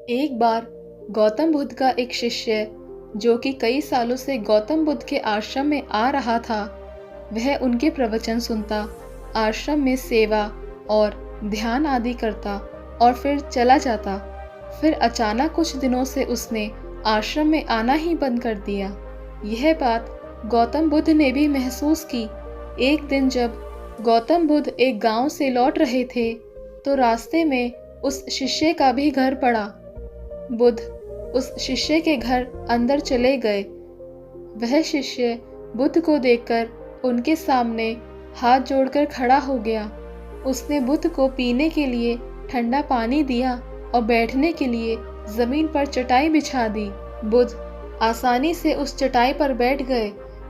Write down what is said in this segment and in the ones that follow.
एक बार गौतम बुद्ध का एक शिष्य जो कि कई सालों से गौतम बुद्ध के आश्रम में आ रहा था, वह उनके प्रवचन सुनता, आश्रम में सेवा और ध्यान आदि करता और फिर चला जाता। फिर अचानक कुछ दिनों से उसने आश्रम में आना ही बंद कर दिया। यह बात गौतम बुद्ध ने भी महसूस की। एक दिन जब गौतम बुद्ध एक गांव से लौट रहे थे, तो रास्ते में उस शिष्य का भी घर पड़ा। बुद्ध उस शिष्य के घर अंदर चले गए। वह शिष्य बुद्ध को देखकर उनके सामने हाथ जोड़कर खड़ा हो गया। उसने बुद्ध को पीने के लिए ठंडा पानी दिया और बैठने के लिए जमीन पर चटाई बिछा दी। बुद्ध आसानी से उस चटाई पर बैठ गए।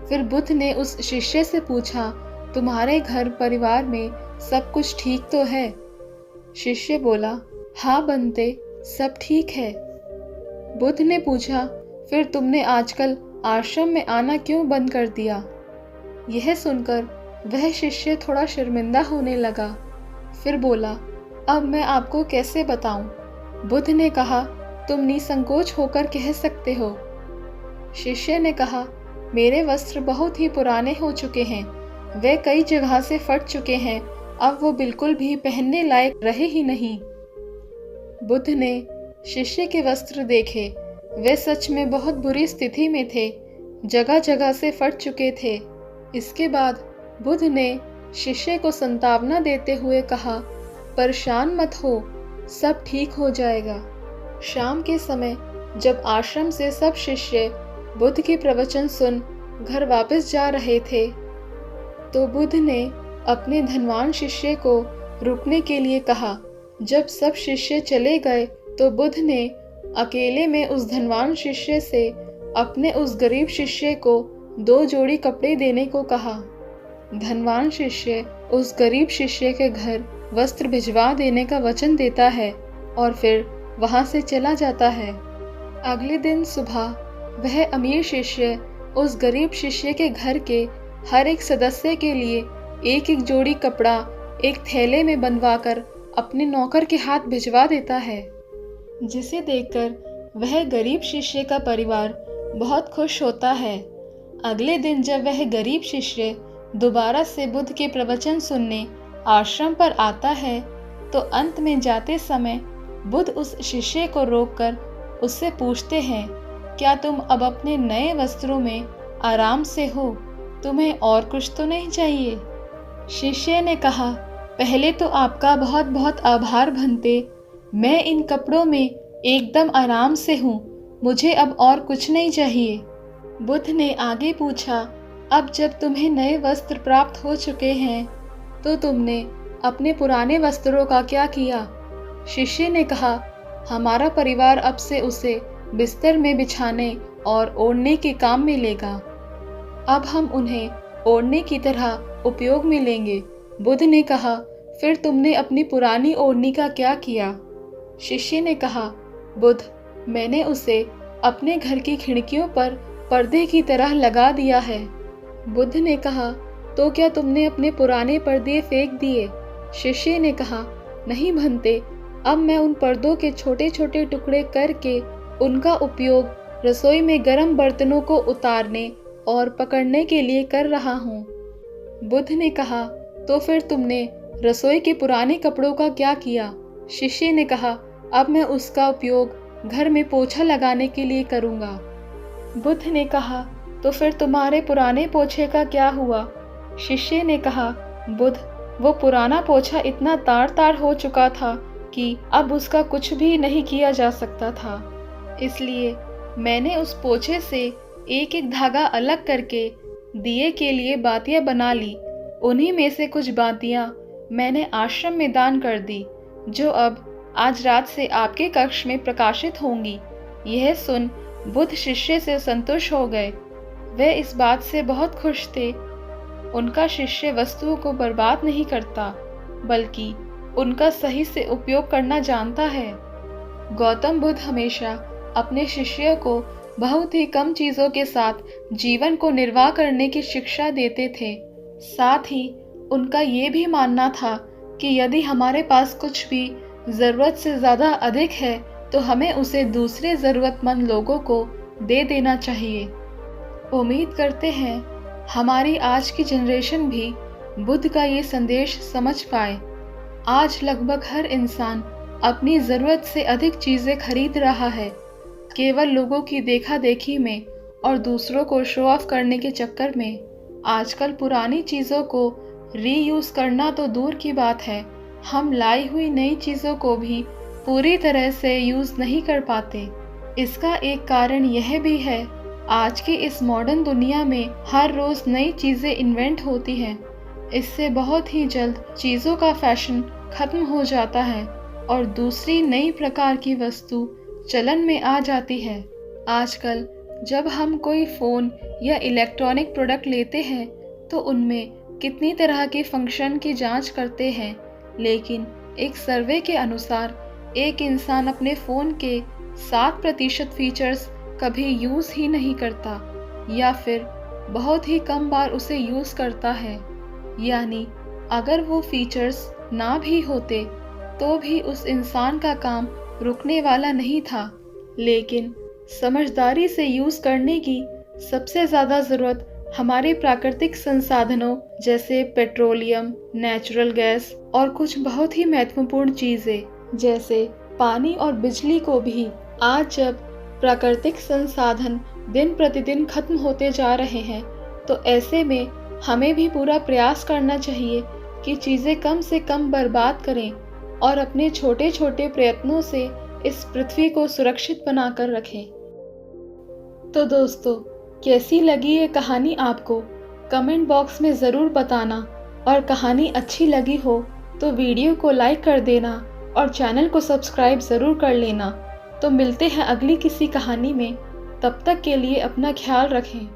फिर बुद्ध ने उस शिष्य से पूछा, तुम्हारे घर परिवार में सब कुछ ठीक तो है? शिष्य बोला, हाँ बनते, सब ठीक है। बुद्ध ने पूछा, फिर तुमने आजकल आश्रम में आना क्यों बंद कर दिया? यह सुनकर वह शिष्य थोड़ा शर्मिंदा होने लगा। फिर बोला, अब मैं आपको कैसे बताऊं? बुद्ध ने कहा, तुम निसंकोच होकर कह सकते हो। शिष्य ने कहा, मेरे वस्त्र बहुत ही पुराने हो चुके हैं, वे कई जगह से फट चुके हैं, अब वो बिल्कुल भी पहनने लायक रहे ही नहीं। बुद्ध ने शिष्य के वस्त्र देखे। वे सच में बहुत बुरी स्थिति में थे, जगह जगह से फट चुके थे। इसके बाद बुद्ध ने शिष्य को सांत्वना देते हुए कहा, परेशान मत हो, सब ठीक हो जाएगा। शाम के समय जब आश्रम से सब शिष्य बुद्ध के प्रवचन सुन घर वापस जा रहे थे, तो बुद्ध ने अपने धनवान शिष्य को रुकने के लिए कहा। जब सब शिष्य चले गए तो बुद्ध ने अकेले में उस धनवान शिष्य से अपने उस गरीब शिष्य को 2 जोड़ी कपड़े देने को कहा। धनवान शिष्य उस गरीब शिष्य के घर वस्त्र भिजवा देने का वचन देता है और फिर वहां से चला जाता है। अगले दिन सुबह वह अमीर शिष्य उस गरीब शिष्य के घर के हर एक सदस्य के लिए एक एक जोड़ी कपड़ा एक थैले में बंधवाकर अपने नौकर के हाथ भिजवा देता है, जिसे देखकर वह गरीब शिष्य का परिवार बहुत खुश होता है। अगले दिन जब वह गरीब शिष्य दोबारा से बुद्ध के प्रवचन सुनने आश्रम पर आता है, तो अंत में जाते समय बुद्ध उस शिष्य को रोककर उससे पूछते हैं, क्या तुम अब अपने नए वस्त्रों में आराम से हो? तुम्हें और कुछ तो नहीं चाहिए? शिष्य ने कहा, पहले तो आपका बहुत बहुत आभार भंते, मैं इन कपड़ों में एकदम आराम से हूँ, मुझे अब और कुछ नहीं चाहिए। बुद्ध ने आगे पूछा, अब जब तुम्हें नए वस्त्र प्राप्त हो चुके हैं, तो तुमने अपने पुराने वस्त्रों का क्या किया? शिष्य ने कहा, हमारा परिवार अब से उसे बिस्तर में बिछाने और ओढ़ने के काम में लेगा। अब हम उन्हें ओढ़ने की तरह उपयोग में लेंगे। बुद्ध ने कहा, फिर तुमने अपनी पुरानी ओढ़नी का क्या किया? शिष्य ने कहा, बुद्ध, मैंने उसे अपने घर की खिड़कियों पर पर्दे की तरह लगा दिया है। बुद्ध ने कहा, तो क्या तुमने अपने पुराने पर्दे फेंक दिए? शिष्य ने कहा, नहीं भंते, अब मैं उन पर्दों के छोटे छोटे टुकड़े करके उनका उपयोग रसोई में गर्म बर्तनों को उतारने और पकड़ने के लिए कर रहा हूँ। बुद्ध ने कहा, तो फिर तुमने रसोई के पुराने कपड़ों का क्या किया? शिष्य ने कहा, अब मैं उसका उपयोग घर में पोछा लगाने के लिए करूँगा। बुद्ध ने कहा, तो फिर तुम्हारे पुराने पोछे का क्या हुआ? शिष्य ने कहा, बुद्ध, वो पुराना पोछा इतना तार तार हो चुका था कि अब उसका कुछ भी नहीं किया जा सकता था। इसलिए मैंने उस पोछे से एक एक धागा अलग करके दिए के लिए बातियां बना ली। उन्हीं में से कुछ बातियां मैंने आश्रम में दान कर दी, जो अब आज रात से आपके कक्ष में प्रकाशित होंगी। यह सुन बुद्ध शिष्य से संतुष्ट हो गए। वे इस बात से बहुत खुश थे। उनका शिष्य वस्तुओं को बर्बाद नहीं करता, बल्कि उनका सही से उपयोग करना जानता है। गौतम बुद्ध हमेशा अपने शिष्यों को बहुत ही कम चीज़ों के साथ जीवन को निर्वाह करने की शिक्षा देते थे। साथ ही उनका ये भी मानना था कि यदि हमारे पास कुछ भी ज़रूरत से ज़्यादा अधिक है तो हमें उसे दूसरे ज़रूरतमंद लोगों को दे देना चाहिए। उम्मीद करते हैं हमारी आज की जनरेशन भी बुद्ध का ये संदेश समझ पाए। आज लगभग हर इंसान अपनी ज़रूरत से अधिक चीज़ें खरीद रहा है, केवल लोगों की देखा देखी में और दूसरों को शो ऑफ करने के चक्कर में। आजकल पुरानी चीज़ों को रीयूज़ करना तो दूर की बात है, हम लाई हुई नई चीज़ों को भी पूरी तरह से यूज़ नहीं कर पाते। इसका एक कारण यह भी है, आज की इस मॉडर्न दुनिया में हर रोज़ नई चीज़ें इन्वेंट होती हैं। इससे बहुत ही जल्द चीज़ों का फैशन खत्म हो जाता है और दूसरी नई प्रकार की वस्तु चलन में आ जाती है। आजकल जब हम कोई फ़ोन या इलेक्ट्रॉनिक प्रोडक्ट लेते हैं तो उनमें कितनी तरह के फंक्शन की जांच करते हैं, लेकिन एक सर्वे के अनुसार एक इंसान अपने फ़ोन के 7% फीचर्स कभी यूज़ ही नहीं करता या फिर बहुत ही कम बार उसे यूज़ करता है। यानी अगर वो फीचर्स ना भी होते तो भी उस इंसान का काम रुकने वाला नहीं था। लेकिन समझदारी से यूज़ करने की सबसे ज़्यादा ज़रूरत हमारे प्राकृतिक संसाधनों जैसे पेट्रोलियम, नेचुरल गैस और कुछ बहुत ही महत्वपूर्ण चीज़ें जैसे पानी और बिजली को भी। आज जब प्राकृतिक संसाधन दिन प्रतिदिन खत्म होते जा रहे हैं तो ऐसे में हमें भी पूरा प्रयास करना चाहिए कि चीज़ें कम से कम बर्बाद करें और अपने छोटे छोटे प्रयत्नों से इस पृथ्वी को सुरक्षित बनाकर रखें। तो दोस्तों, कैसी लगी ये कहानी आपको? कमेंट बॉक्स में ज़रूर बताना और कहानी अच्छी लगी हो तो वीडियो को लाइक कर देना और चैनल को सब्सक्राइब ज़रूर कर लेना। तो मिलते हैं अगली किसी कहानी में, तब तक के लिए अपना ख्याल रखें।